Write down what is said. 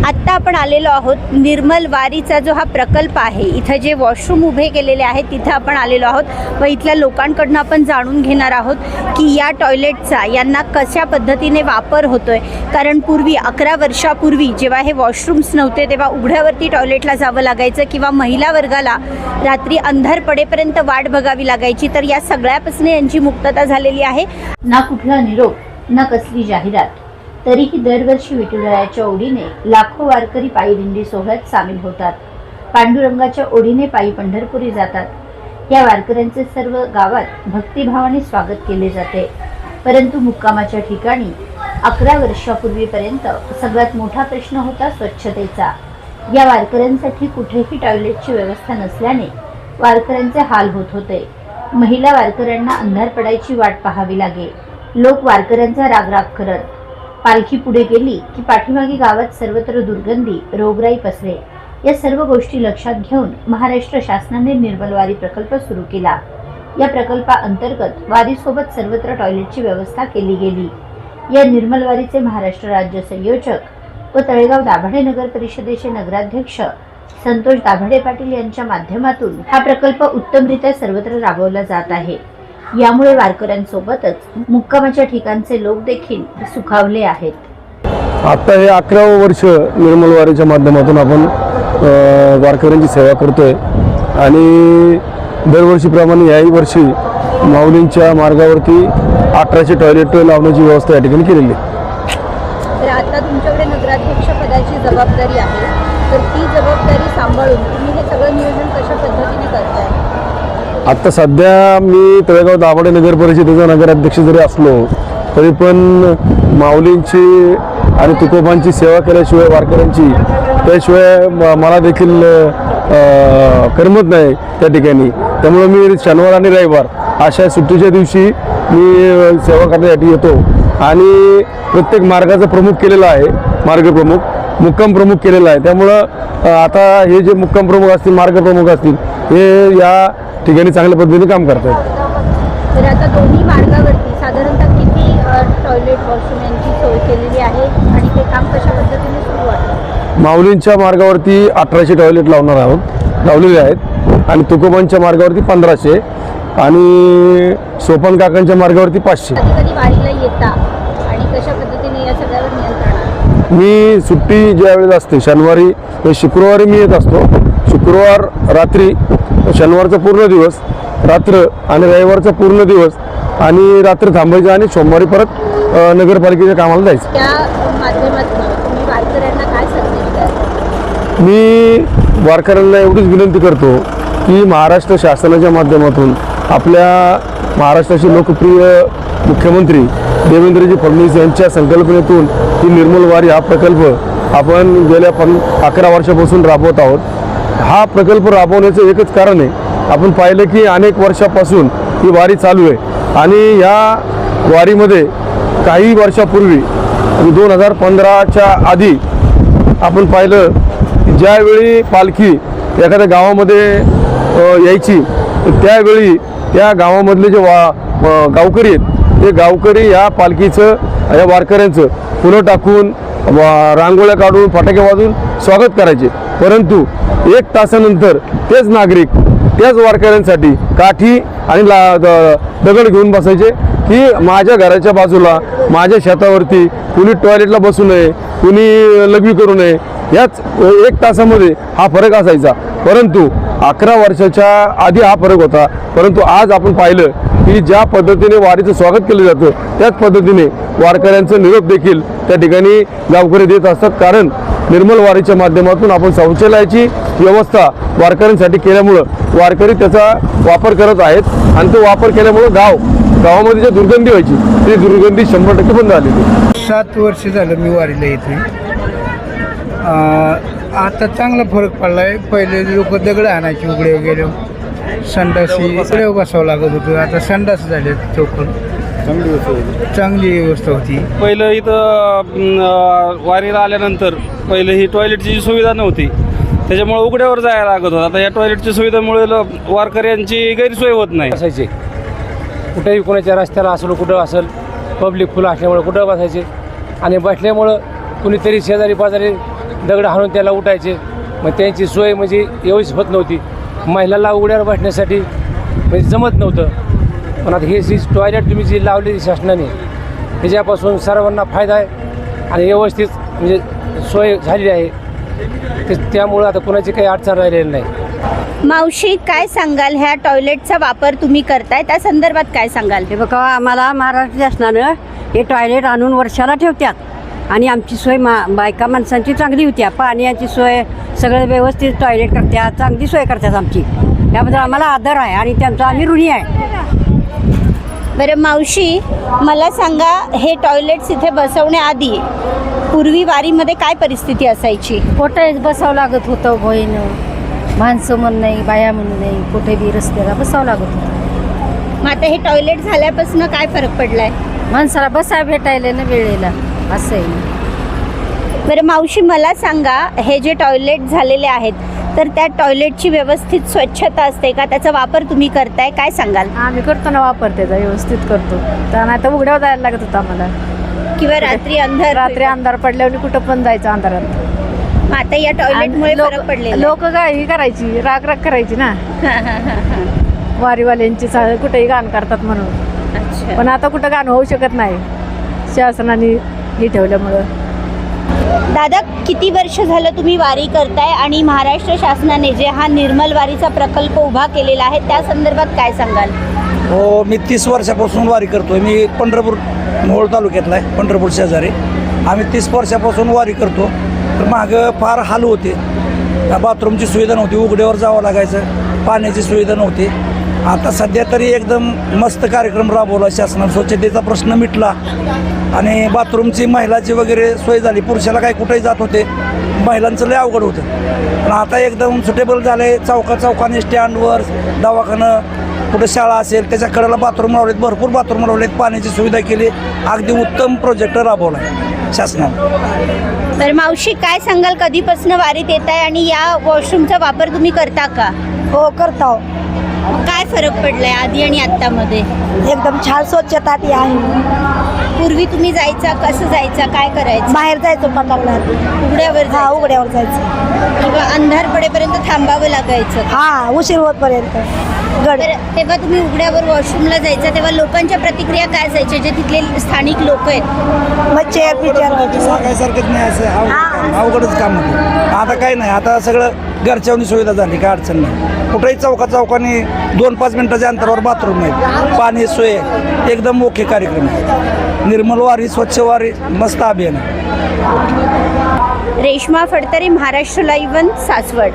आत्ता आपण आलेलो आहोत निर्मल वारीचा जो हा प्रकल्प आहे, इथं जे वॉशरूम उभे केलेले आहेत तिथं आपण आलेलो आहोत व इथल्या लोकांकडून आपण जाणून घेणार आहोत की या टॉयलेटचा यांना कशा पद्धतीने वापर होतोय। कारण पूर्वी 11 वर्षापूर्वी जेव्हा हे वॉशरूम्स नव्हते तेव्हा उघड्यावरती टॉयलेटला जावं लागायचं किंवा महिला वर्गाला रात्री अंधार पडेपर्यंत वाट बघावी लागायची। तर या सगळ्यापासून यांची मुक्तता झालेली आहे। ना कुठला निरोप ना कसली जाहिरात, तरीही दरवर्षी विठुरायाच्या ओढीने लाखो वारकरी पायी दिंडी सोहळ्यात सामील होतात। पांडुरंगाच्या ओढीने पायी पंढरपुरी जातात। या वारकऱ्यांचे सर्व गावात भक्तिभावाने स्वागत केले जाते। परंतु मुक्कामाच्या ठिकाणी 11 वर्षापूर्वीपर्यंत सगळ्यात मोठा प्रश्न होता स्वच्छतेचा। या वारकऱ्यांसाठी कुठेही टॉयलेटची व्यवस्था नसल्याने वारकऱ्यांचे हाल होत होते। महिला वारकऱ्यांना अंधार पडायची वाट पाहावी लागे। लोक वारकऱ्यांचा रागराग करत। पालखी पुढे गेली की पाठीमागे गावात सर्वत्र दुर्गंधी, रोगराई पसरे। या सर्व गोष्टी लक्षात घेऊन महाराष्ट्र शासनाने निर्मल वारी प्रकल्प सुरू केला। या प्रकल्पाअंतर्गत वारीसोबत सर्वत्र टॉयलेटची व्यवस्था केली गेली। या निर्मल वारीचे महाराष्ट्र राज्य संयोजक व तळेगाव दाभाडे नगर परिषदेचे नगराध्यक्ष संतोष दाभाडे पाटील यांच्या माध्यमातून हा प्रकल्प उत्तमरित्या सर्वत्र राबवला जात आहे। यामुळे वारकऱ्यांसोबतच मुक्कामाच्या ठिकाणचे लोक देखील सुखावले आहेत। आता हे 11वे वर्ष निर्मल वारीच्या माध्यमातून आपण वारकऱ्यांची सेवा करतोय आणि दरवर्षीप्रमाणे याही वर्षी माऊलींच्या मार्गावरती 1800 टॉयलेट लावण्याची व्यवस्था या ठिकाणी केलेली आहे। तर आता तुमच्याकडे नगराध्यक्ष पदाची जबाबदारी आहे, तर ती जबाबदारी सांभाळून तुम्ही हे सगळं नियोजन कशा पद्धतीने करताय? आत्ता सध्या मी तळेगाव दाभाडे नगर परिषदेचा नगराध्यक्ष जरी असलो तरी पण माऊलींची आणि तुकोबांची सेवा केल्याशिवाय वारकऱ्यांची त्याशिवाय मला देखील करमत नाही त्या ठिकाणी। त्यामुळे मी शनिवार आणि रविवार अशा सुट्टीच्या दिवशी मी सेवा करण्यासाठी येतो आणि प्रत्येक मार्गाचा प्रमुख केलेला आहे, मार्गप्रमुख मुक्काम प्रमुख केलेला आहे। त्यामुळं आता हे जे मुक्काम प्रमुख असतील, मार्ग प्रमुख असतील, हे या ठिकाणी चांगल्या पद्धतीने काम करतात। तर आता दोन्ही मार्गावरती साधारणतः किती टॉयलेट वॉशरूम यांची सोय केलेली आहे आणि ते काम कशा पद्धतीने सुरू आहे? माऊलींच्या मार्गावरती 1800 टॉयलेट लावलेले आहेत आणि तुकोबांच्या मार्गावरती 1500 आणि सोपान काकांच्या मार्गावरती 500। कधी वारीला येता आणि कशा पद्धतीने या सगळ्यावर नियंत्रण? मी सुट्टी ज्या वेळेस असते शनिवारी व शुक्रवारी मी येत असतो। शुक्रवार रात्री, शनिवारचा पूर्ण दिवस रात्र आणि रविवारचा पूर्ण दिवस आणि रात्र थांबायचं आणि सोमवारी परत नगरपालिकेच्या कामाला जायचं। त्या माध्यमातून तुम्ही वारकऱ्यांना काय संदेश द्याल? मी वारकऱ्यांना एवढीच विनंती करतो की महाराष्ट्र शासनाच्या माध्यमातून आपल्या महाराष्ट्राचे लोकप्रिय मुख्यमंत्री देवेंद्रजी फडणवीस यांच्या संकल्पनेतून ही निर्मल वारी हा प्रकल्प आपण गेल्या 11 वर्षापासून राबवत आहोत। हा प्रकल्प राबवण्याचं एकच कारण आहे, आपण पाहिलं की अनेक वर्षापासून ही वारी चालू आहे आणि या वारीमध्ये काही वर्षापूर्वी 2015च्या आधी आपण पाहिलं ज्यावेळी पालखी एखाद्या गावामध्ये यायची त्यावेळी त्या गावामधले जे गावकरी आहेत ते गावकरी या पालखीचं, या वारकऱ्यांचं फुलं टाकून, रांगोळ्या काढून, फटाके वाजून स्वागत करायचे। परंतु 1 तासानंतर तेच नागरिक त्याच वारकऱ्यांसाठी काठी आणि दगड घेऊन बसायचे की माझ्या घराच्या बाजूला, माझ्या शेतावरती कुणी टॉयलेटला बसू नये, कुणी लघवी करू नये। याच 1 तासामध्ये हा फरक असायचा। परंतु 11 वर्षाच्या आधी हा फरक होता। परंतु आज आपण पाहिलं की ज्या पद्धतीने वारीचं स्वागत केलं जातं त्याच पद्धतीने वारकऱ्यांचं निरोप देखील त्या ठिकाणी गावकरी देत असतात। कारण निर्मल वारीच्या माध्यमातून आपण शौचालयाची व्यवस्था वारकऱ्यांसाठी केल्यामुळं वारकरी त्याचा वापर करत आहेत आणि तो वापर केल्यामुळं गावामध्ये जी दुर्गंधी व्हायची ती दुर्गंधी 100% बंद झालेली। 7 वर्ष झालं मी वारीला येते। आता चांगला फरक पडला आहे। पहिले लोक दगड आणायचे उघडे गेले, संडासी इकडे बसावं लागत होतं, आता संडास झाले चौकन, चांगली व्यवस्था होती। पहिलं इथं वारीला आल्यानंतर पहिलं ही टॉयलेटची सुविधा नव्हती, त्याच्यामुळे उघड्यावर जायला लागत होतं। आता या टॉयलेटच्या सुविधेमुळे वारकऱ्यांची गैरसोय होत नाही। बसायचे कुठेही, कोणाच्या रस्त्याला असलो कुठं असेल पब्लिक फुलं असल्यामुळे कुठं बसायचे आणि बसल्यामुळं कुणीतरी शेजारी पाजारी दगड हाणून त्याला उठायचे. मग त्यांची सोय म्हणजे व्यवस्थित होत नव्हती. महिलांना उघड्यावर बसण्यासाठी म्हणजे जमत नव्हतं. पण आता हे जी टॉयलेट तुम्ही जी लावलेली शासनाने त्याच्यापासून सर्वांना फायदा आहे आणि व्यवस्थित म्हणजे सोय झालेली आहे. त्यामुळं आता कोणाची काही अडचण राहिलेली नाही. मावशी, काय सांगाल ह्या टॉयलेटचा वापर तुम्ही करताय त्या संदर्भात काय सांगाल? हे बघा, आम्हाला महाराष्ट्र शासनानं हे टॉयलेट आणून वर्षाला ठेवतात आणि आमची सोय बायका माणसांची चांगली होत्या. पाण्याची सोय सगळं व्यवस्थित टॉयलेट करतात, चांगली सोय करतात आमची. त्याबद्दल आम्हाला आदर आहे आणि त्यांचा आम्ही ऋणी आहे. बरं मावशी, मला सांगा, हे टॉयलेट्स इथे बसवण्याआधी पूर्वी वारीमध्ये काय परिस्थिती असायची? कुठेच बसावं लागत होतं. बहीण माणसं म्हणून नाही, बाया म्हणून नाही, कुठे बी रस्त्याला बसावं लागत होतं. मग आता हे टॉयलेट झाल्यापासून काय फरक पडलाय? माणसाला बसा भेटायला ना वेळेला असं आहे. बरं मावशी, मला सांगा, हे जे टॉयलेट झालेले आहेत तर त्या टॉयलेटची व्यवस्थित स्वच्छता असते का? त्याचा वापर तुम्ही करताय, काय सांगाल? आम्ही करतो ना वापर, त्याचा व्यवस्थित करतो. तर नाही तर उघड्यावर जायला लागत होतं आम्हाला. किंवा रात्री अंधार पडल्यावर कुठं पण जायचं अंधारात. मग आता या टॉयलेटमुळे फरक पडलेला लोक काय ही करायची, राग करायची ना वारीवाल्यांची कुठेही गाण करतात म्हणून. अच्छा. पण आता कुठं गाणं होऊ शकत नाही शासनाने हे ठेवल्यामुळं. दादा, किती वर्ष झालं तुम्ही वारी करताय आणि महाराष्ट्र शासनाने जे हा निर्मल वारीचा प्रकल्प उभा केलेला आहे त्या संदर्भात काय सांगाल? हो, मी 30 वर्षापासून वारी करतोय. मी पंढरपूर मोहोळ तालुक्यातला आहे, पंढरपूर शेजारी. आम्ही 30 वर्षापासून वारी करतो. तर मागं फार हाल होते. बाथरूमची सुविधा नव्हती, उघड्यावर जावं लागायचं, पाण्याची सुविधा नव्हती. आता सध्या तरी एकदम मस्त कार्यक्रम राबवला शासनाने. स्वच्छतेचा प्रश्न मिटला आणि बाथरूमची महिलाची वगैरे सोय झाली. पुरुषाला काय कुठेही जात होते, महिलांचं लय अवघड होतं. पण आता एकदम सुटेबल झालं आहे. चौकाने स्टँडवर, दवाखानं, कुठं शाळा असेल त्याच्या कडेला बाथरूम लावलेत, भरपूर बाथरूम लावलेत, पाण्याची सुविधा केली. अगदी उत्तम प्रोजेक्ट राबवला आहे शासनाने. तर मावशी, काय सांगाल, कधीपासून वारीत येत आहे आणि या वॉशरूमचा वापर तुम्ही करता का? हो, करतो. काय फरक पडलाय आधी आणि आत्तामध्ये? एकदम छान स्वच्छता ती आहे. पूर्वी तुम्ही जायचा, कसं जायचा, काय करायचं? बाहेर जायचो पटाला, उघड्यावर जायचं? उघड्यावर जायचं. किंवा अंधार पडेपर्यंत थांबावं लागायचं? हा, उशीर होतपर्यंत. तर तेव्हा तुम्ही उघड्यावर वॉशरूमला जायचा तेव्हा लोकांच्या प्रतिक्रिया काय असायच्या, जे तिथले स्थानिक लोक आहेत? मग चेअर पिचर सांगायसारखंच नाही, असं अवघडच काम होतं. आता काही नाही, आता सगळं घरच्यावनी सुविधा झाली, काय अडचण नाही. कुठेही चौकाने 2-5 मिनिटाच्या अंतरावर बाथरूम आहे, पाणी सोय, एकदम ओके कार्यक्रम आहे. निर्मल वारी, स्वच्छ वारी, मस्त अभियान आहे. रेश्मा फडतरे, महाराष्ट्र लाईव्ह 1, सासवड.